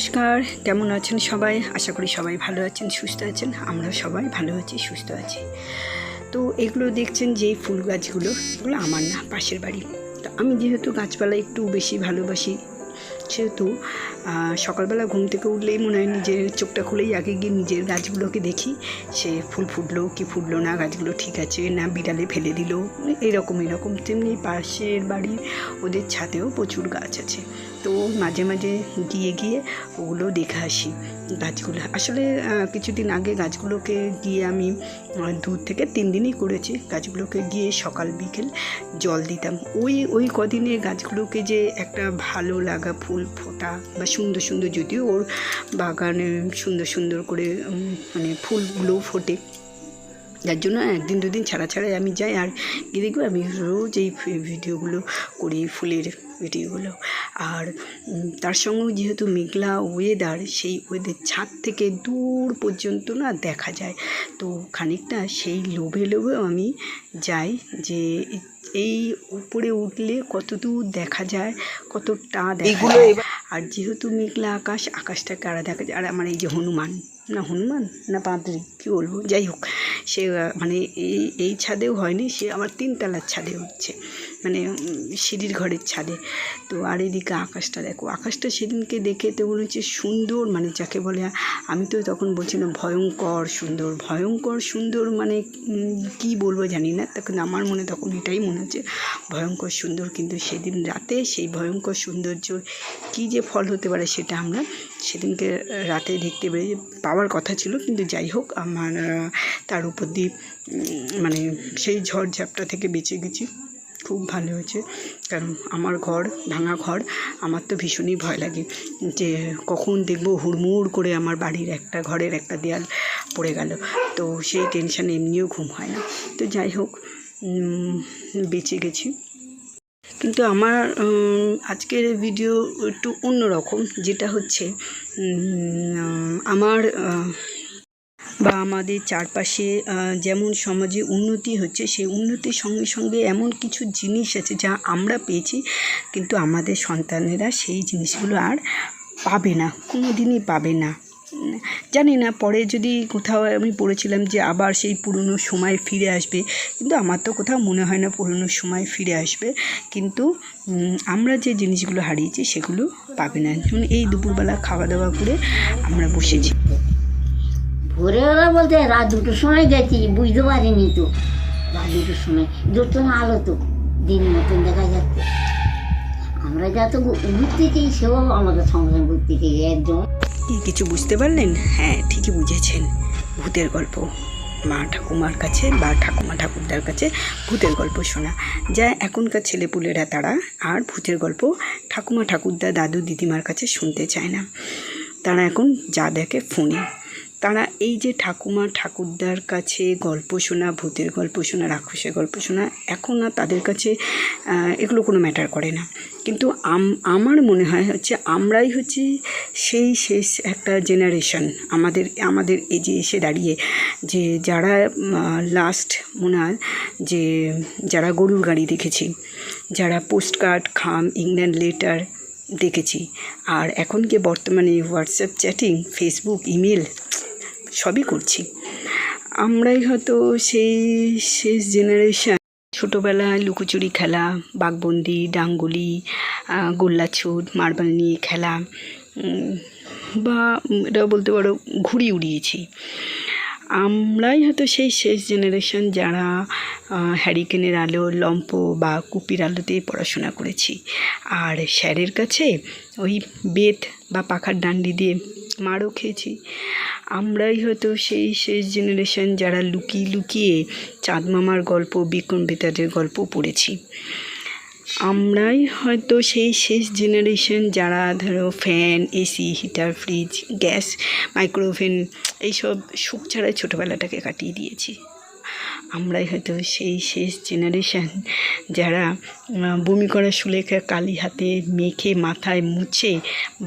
নমস্কার, কেমন আছেন সবাই? আশা করি সবাই ভালো আছেন, সুস্থ আছেন। আমরা সবাই ভালো আছি, সুস্থ আছি। তো এগুলো দেখছেন যে ফুল গাছগুলো, এগুলো আমার না, পাশের বাড়ি। তো আমি যেহেতু গাছপালা একটু বেশি ভালোবাসি, সেহেতু সকালবেলা ঘুম থেকে উঠলেই মনে হয় নিজের চোখটা খুলেই আগে গিয়ে নিজের গাছগুলোকে দেখি, সে ফুল ফুটলো কি ফুটলো না, গাছগুলো ঠিক আছে না বিড়ালে ফেলে দিল, এরকম। তেমনি পাশের বাড়ির ওদের ছাদেও প্রচুর গাছ আছে। তো মাঝে মাঝে গিয়ে ওগুলো দেখে আসি গাছগুলো। আসলে কিছুদিন আগে গাছগুলোকে গিয়ে আমি 2 থেকে 3 দিনই করেছি, গাছগুলোকে গিয়ে সকাল বিকেল জল দিতাম। ওই কদিনে গাছগুলোকে যে একটা ভালো লাগা, ফুল ফোটা বা সুন্দর সুন্দর, যদিও ওর বাগানে সুন্দর সুন্দর করে মানে ফুলগুলো ফোটে, যার জন্য 1 দিন 2 দিন ছাড়া আমি যাই আর গিয়ে দেখবো আমি রোজ এই ভিডিওগুলো করি, ফুলের ভিডিওগুলো। আর তার সঙ্গেও যেহেতু মেঘলা ওয়েদার, সেই ওয়েদার ছাদ থেকে দূর পর্যন্ত না দেখা যায়। তো খানিকটা সেই লোভেও আমি যাই যে এই উপরে উঠলে কত দূর দেখা যায়, কতটা দেখা যায়। আর যেহেতু মেঘলা আকাশটা কারা দেখা যায়। আর আমার এই যে হনুমান না পাঁদরি, কী বলবো, যাই হোক, সে মানে এই ছাদেও হয়নি, সে আমার 3 তলার ছাদে উঠছে, মানে সিঁড়ির ঘরের ছাদে। তো আর এদিকে আকাশটা দেখো, আকাশটা সেদিনকে দেখে তো মনে হচ্ছে সুন্দর, মানে যাকে বলে, আমি তো তখন বলছিলাম ভয়ঙ্কর সুন্দর, মানে কি বলবো জানি না, তখন আমার মনে তখন এটাই মনে হচ্ছে ভয়ঙ্কর সুন্দর। কিন্তু সেদিন রাতে সেই ভয়ঙ্কর সৌন্দর্য কী যে ফল হতে পারে সেটা আমরা সেদিনকে রাতে দেখতে পাওয়ার কথা ছিল। কিন্তু যাই হোক, আমার তার উপর দিয়ে মানে সেই ঝড়ঝাপটা থেকে বেঁচে গেছি, খুব ভালো হয়েছে। কারণ আমার ভাঙা ঘর, আমার তো ভীষণই ভয় লাগে যে কখন দেখবো হুড়মুড় করে আমার বাড়ির একটা ঘরের একটা দেয়াল পড়ে গেল। তো সেই টেনশানে এমনিও ঘুম হয় না। তো যাই হোক, বেঁচে গেছি। কিন্তু আমার আজকের ভিডিও একটু অন্যরকম, যেটা হচ্ছে আমার বা আমাদের চারপাশে যেমন সমাজে উন্নতি হচ্ছে, সেই উন্নতির সঙ্গে সঙ্গে এমন কিছু জিনিস আছে যা আমরা পেয়েছি, কিন্তু আমাদের সন্তানেরা সেই জিনিসগুলো আর পাবে না, কোনো দিনই পাবে না। জানি না পরে যদি কোথাও আমি পড়েছিলাম যে আবার সেই পুরনো সময় ফিরে আসবে, কিন্তু আমার তো কোথাও মনে হয় না পুরনো সময় ফিরে আসবে। কিন্তু আমরা যে জিনিসগুলো হারিয়েছি সেগুলো পাবে না। যেমন এই দুপুরবেলা খাওয়া দাওয়া করে আমরা বসেছি, ভোরবেলা বলতে রাত 2টোর সময় গেছি, বুঝতে পারিনি তো রাত 2টোর সময়, দুটো না আলো তো দিন মতন দেখা যাচ্ছে। আমরা যত ঘুরতেছি সেও আমাদের সঙ্গে ঘুরতেছি একজন। কিছু বুঝতে পারলেন? হ্যাঁ, ঠিকই বুঝেছেন, ভূতের গল্প। মা ঠাকুমার কাছে বা ঠাকুমা ঠাকুরদার কাছে ভূতের গল্প শোনা যায়। এখনকার ছেলেপুলেরা তারা আর ভূতের গল্প ঠাকুমা ঠাকুরদা দাদু দিদিমার কাছে শুনতে চায় না। তারা এখন যা দেখে ফোনে। তারা এই যে ঠাকুমা ঠাকুরদার কাছে গল্প শোনা, ভূতের গল্প শোনা, রাক্ষসের গল্প শোনা, এখন আর তাদের কাছে এগুলো কোনো ম্যাটার করে না। কিন্তু আমার মনে হয় হচ্ছে আমরাই হচ্ছে সেই শেষ একটা জেনারেশন, আমাদের এজে এসে দাঁড়িয়ে, যে যারা লাস্ট মনে হয় যে যারা গরুর গাড়ি দেখেছি, যারা পোস্ট কার্ড, খাম, ইংল্যান্ড লেটার দেখেছি, আর এখন কি বর্তমানে হোয়াটসঅ্যাপ চ্যাটিং, ফেসবুক, ইমেল সবই করছি, আমরাই হয়তো সেই শেষ জেনারেশন। ছোটোবেলায় লুকোচুরি খেলা, বাঘবন্দি, ডাঙ্গুলি, গোল্লাছুট, মার্বেল নিয়ে খেলা, বা এটা বলতে পারো ঘুড়ি উড়িয়েছি। আমরাই হয়তো সেই শেষ জেনারেশন যারা হ্যারিকেনের আলো, লম্প বা কুপির আলোতে পড়াশোনা করেছি, আর স্যারের কাছে ওই বেত বা পাখার ডান্ডি দিয়ে মারও খেয়েছি। আমরাই হয়তো সেই শেষ জেনারেশন যারা লুকিয়ে লুকিয়ে চাঁদ মামার গল্প, বিক্রম বেতালের গল্প পড়েছি। আমরাই হয়তো সেই শেষ জেনারেশন যারা ধরো fan, AC, heater, fridge, gas, microwave এইসব সুখ ছাড়াই ছোটোবেলাটাকে কাটিয়ে দিয়েছি। আমরাই হয়তো সেই শেষ জেনারেশন যারা বমি করা সুলেখা কালি হাতে মেখে মাথায় মুছে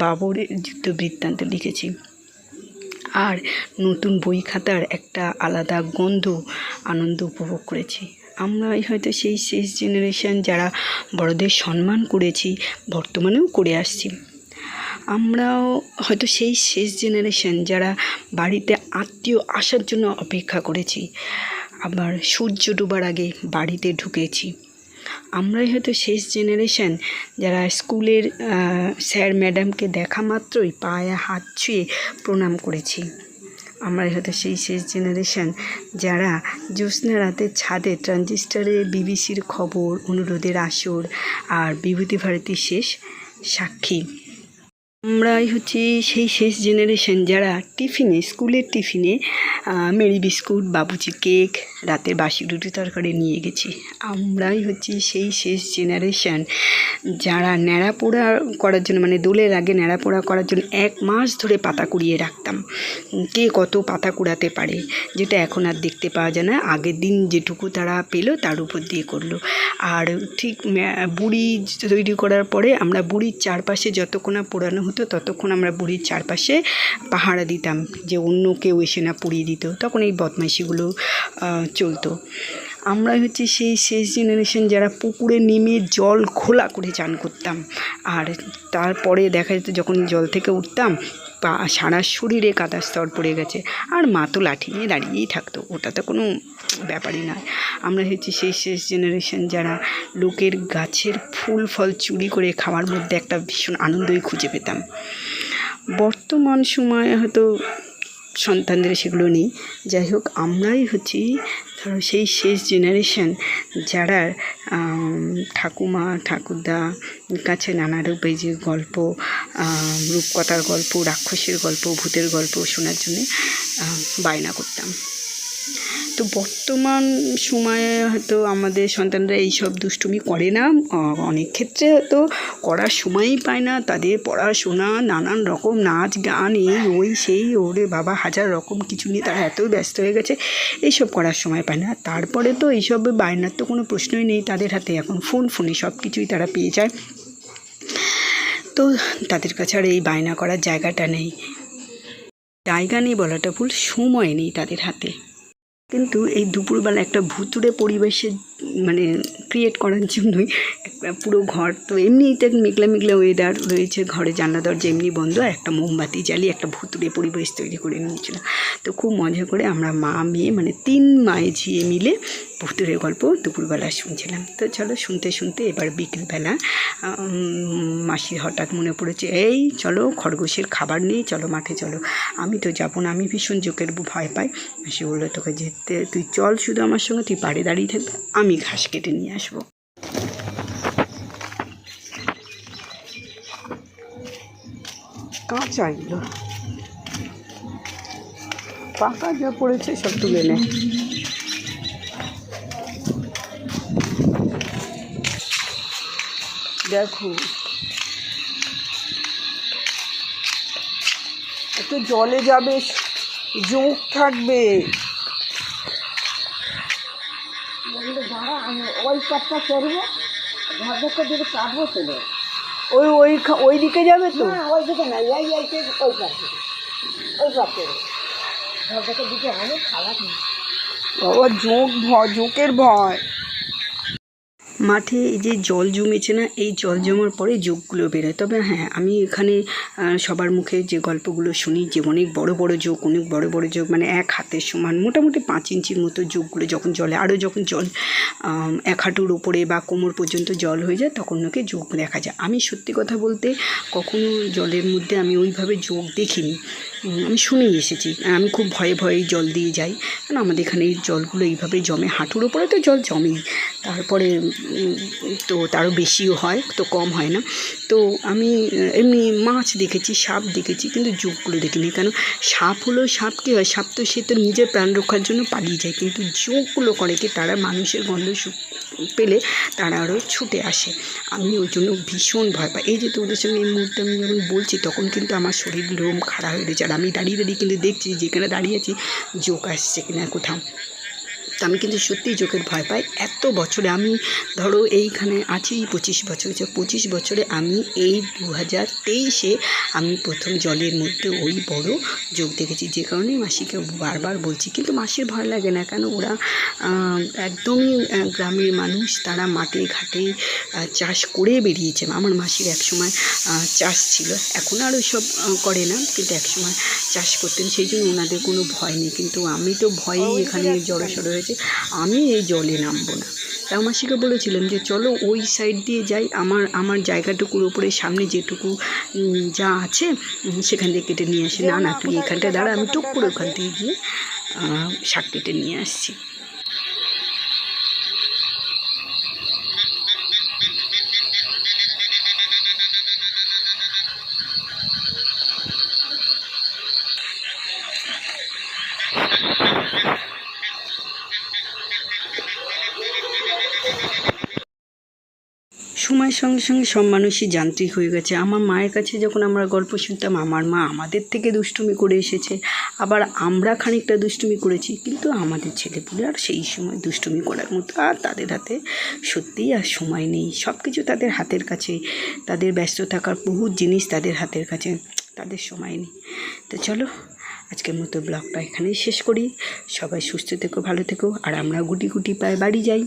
বাবরের যুদ্ধ বৃত্তান্ত লিখেছি। আর নতুন বই খাতার একটা আলাদা গন্ধ, আনন্দ উপভোগ করেছি। আমরাই হয়তো সেই শেষ জেনারেশন যারা বড়দের সম্মান করেছি, বর্তমানেও করে আসছি। আমরাও হয়তো সেই শেষ জেনারেশন যারা বাড়িতে আত্মীয় আসার জন্য অপেক্ষা করেছি, আবার সূর্য ডোবার আগে বাড়িতে ঢুকেছি। আমরাই হয়তো শেষ জেনারেশন যারা স্কুলের স্যার ম্যাডামকে দেখা মাত্রই পায়ে হাত ছুঁয়ে প্রণাম করেছি। আমরাই হয়তো সেই শেষ জেনারেশন যারা জ্যোৎস্না রাতের ছাদে ট্রানজিস্টারে বিবিসির খবর, অনুরোধের আসর আর বিভূতি ভারতীর শেষ সাক্ষী। আমরাই হচ্ছে সেই শেষ জেনারেশন যারা টিফিনে, স্কুলের টিফিনে মেরি বিস্কুট, বাবুচি কেক, রাতের বাসি রুটি তরকারি নিয়ে গেছি। আমরাই হচ্ছে সেই শেষ জেনারেশন যারা ন্যাড়াপোড়া করার জন্য, মানে দোলের আগে ন্যাড়াপোড়া করার জন্য 1 মাস ধরে পাতা কুড়িয়ে রাখতাম। কে কত পাতা কুড়াতে পারে, যেটা এখন আর দেখতে পাওয়া যায় না। আগের দিন যেটুকু তারা পেলো তার উপর দিয়ে করলো। আর ঠিক বুড়ি তৈরি করার পরে আমরা বুড়ির চারপাশে যতক্ষণ না পোড়ানো হতো ততক্ষণ আমরা বুড়ির চারপাশে পাহারা দিতাম, যে অন্য কেউ এসে না পুড়িয়ে দিত। তখন এই বদমাইশিগুলো চলতো। আমরাই হচ্ছে সেই শেষ জেনারেশন যারা পুকুরে নেমে জল খোলা করে চান করতাম। আর তারপরে দেখা যেত যখন জল থেকে উঠতাম সারা শরীরে কাদার স্তর পড়ে গেছে, আর মা তো লাঠি নিয়ে দাঁড়িয়েই থাকতো, ওটা তো কোনো ব্যাপারই নয়। আমরা হচ্ছে সেই শেষ জেনারেশন যারা লোকের গাছের ফুল ফল চুরি করে খাওয়ার মধ্যে একটা ভীষণ আনন্দই খুঁজে পেতাম। বর্তমান সময়ে হয়তো সন্তানদের সেগুলো নেই। যাই হোক, আমরাই হচ্ছি ধরো সেই শেষ জেনারেশন যারা ঠাকুমা ঠাকুরদা কাছে নানা রূপে যে গল্প, রূপকথার গল্প, রাক্ষসের গল্প, ভূতের গল্প শোনার জন্যে বায়না করতাম। তো বর্তমান সময়ে হয়তো আমাদের সন্তানরা এইসব দুষ্টুমি করে না, অনেক ক্ষেত্রে হয়তো করার সময়ই পায় না। তাদের পড়াশোনা, নানান রকম নাচ গান, এই ওই সেই ওরে বাবা, হাজার রকম কিছু নিয়ে তারা এতই ব্যস্ত হয়ে গেছে, এইসব করার সময় পায় না। তারপরে তো এইসব বায়নার তো কোনো প্রশ্নই নেই তাদের হাতে, এখন ফোনে সব কিছুই তারা পেয়ে যায়। তো তাদের কাছে আর এই বায়না করার জায়গাটা নেই, জায়গা নেই বলাটা ভুল, সময় নেই তাদের হাতে। কিন্তু এই দুপুরবেলা একটা ভুতুড়ে পরিবেশে মানে ক্রিয়েট করার জন্যই পুরো ঘর, তো এমনিতে মেঘলা মেঘলা ওয়েদার রয়েছে, ঘরে জানলা দরজা এমনি বন্ধ, আর একটা মোমবাতি জ্বালিয়ে একটা ভুতুড়ে পরিবেশ তৈরি করে নিয়েছিল। তো খুব মজা করে আমরা মা মেয়ে মানে 3 মায়ে ঝিয়ে মিলে ভুতুড়ে গল্প দুপুরবেলা শুনছিলাম। তো চলো শুনতে শুনতে এবার বিকেলবেলা মাসির হঠাৎ মনে পড়েছে, এই চলো খরগোশের খাবার নিয়ে চলো মাঠে চলো। আমি তো যাবো না, আমি ভীষণ জোকের ভয় পাই। মাসি বললো, তোকে যেতে, তুই চল শুধু আমার সঙ্গে, তুই পাড়ে দাঁড়িয়ে থাকবে, আমি ঘাস কেটে নিয়ে আসবো। কাঁচা এগুলো, পাকা যা পড়েছে সব তুলে নে। দেখো এত জলে যাবে, জোঁক থাকবে। আমি ওই পাটটা চড়বো, ঘরটা দিকে কাটবো চলে। ওই দিকে যাবে তো? ওই দিকে না, ওই পাশে, ওই পাশে ঘরটাকে দিকে অনেক খারাপ নেই বাবা, জোঁকের ভয়। মাঠে এই যে জল জমেছে না, এই জল জমার পরে জোঁকগুলো বেরোয়। তবে হ্যাঁ, আমি এখানে সবার মুখে যে গল্পগুলো শুনি যে অনেক বড় বড় জোঁক, অনেক বড় বড় জোঁক, মানে 1 হাতের সমান, মোটামুটি 5 ইঞ্চির মতো জোঁকগুলো যখন জলে, আরও যখন জল 1 হাঁটুর ওপরে বা কোমর পর্যন্ত জল হয়ে যায় তখন নাকি জোঁক দেখা যায়। আমি সত্যি কথা বলতে কখনো জলের মধ্যে আমি ওইভাবে জোঁক দেখিনি, আমি শুনেই এসেছি। আমি খুব ভয়ে ভয়ে জল দিয়ে যাই, কারণ আমাদের এখানে এই জলগুলো এইভাবে জমে, হাঁটুর ওপরে তো জল জমেই, তারপরে তো তারও বেশিও হয়, তো কম হয় না। তো আমি এমনি মাছ দেখেছি, সাপ দেখেছি, কিন্তু জোঁকগুলো দেখিনি। কেন, সাপ হলো সাপ, কী হয়, সাপ তো সে তো নিজের প্রাণ রক্ষার জন্য পালিয়ে যায়, কিন্তু জোঁকগুলো করে কি, তারা মানুষের গন্ধ পেলে তারা আরও ছুটে আসে। আমি ওই জন্য ভীষণ ভয় পাই। এই যে তোদের সঙ্গে এই মুহূর্তে আমি যখন বলছি তখন কিন্তু আমার শরীর লোম খাড়া হয়ে গেছে, আর আমি দাঁড়িয়ে দাঁড়িয়ে কিন্তু দেখছি যেখানে দাঁড়িয়ে আছি জোঁক আসছে কিনা কোথাও। তো আমি কিন্তু সত্যিই চোখের ভয় পাই। এত বছরে আমি ধরো এইখানে আছি 25 বছর, 25 বছরে আমি এই 2023-এ আমি প্রথম জলের মধ্যে ওই বড় যোগ দেখেছি, যে কারণে মাসিকে বারবার বলছি। কিন্তু মাসির ভয় লাগে না, কেন ওরা একদমই গ্রামের মানুষ, তারা মাঠে ঘাটে চাষ করে বেরিয়েছে। আমার মাসির একসময় চাষ ছিল, এখন আর ওইসব করে না, কিন্তু একসময় চাষ করতেন, সেই জন্য ওনাদের কোনো ভয় নেই। কিন্তু আমি তো ভয়েই এখানে জড়সড় হয়েছে, আমি এই জলে নামবো না। তাও মাসিকে বলেছিলাম যে চলো ওই সাইড দিয়ে যাই, আমার জায়গাটুকুর উপরে সামনে যেটুকু যা আছে সেখান থেকে কেটে নিয়ে আসি। না না, তুই এখানটায় দাঁড়া, আমি টুক করে ওখান থেকে গিয়ে শাক কেটে নিয়ে আসছি। সময়ের সঙ্গে সঙ্গে সব মানুষই যান্ত্রিক হয়ে গেছে। আমার মায়ের কাছে যখন আমরা গল্প শুনতাম, আমার মা আমাদের থেকে দুষ্টুমি করে এসেছে, আবার আমরা খানিকটা দুষ্টুমি করেছি, কিন্তু আমাদের ছেলেপুলে আর সেই সময় দুষ্টুমি করার মতো আর তাদের হাতে সত্যিই আর সময় নেই। সব কিছু তাদের হাতের কাছে, তাদের ব্যস্ত থাকার বহু জিনিস তাদের হাতের কাছে, তাদের সময় নেই। তো চলো আজকের মতো ব্লগটা এখানেই শেষ করি। সবাই সুস্থ থেকো, ভালো থেকো, আর আমরা গুটি গুটি পায়ে বাড়ি যাই।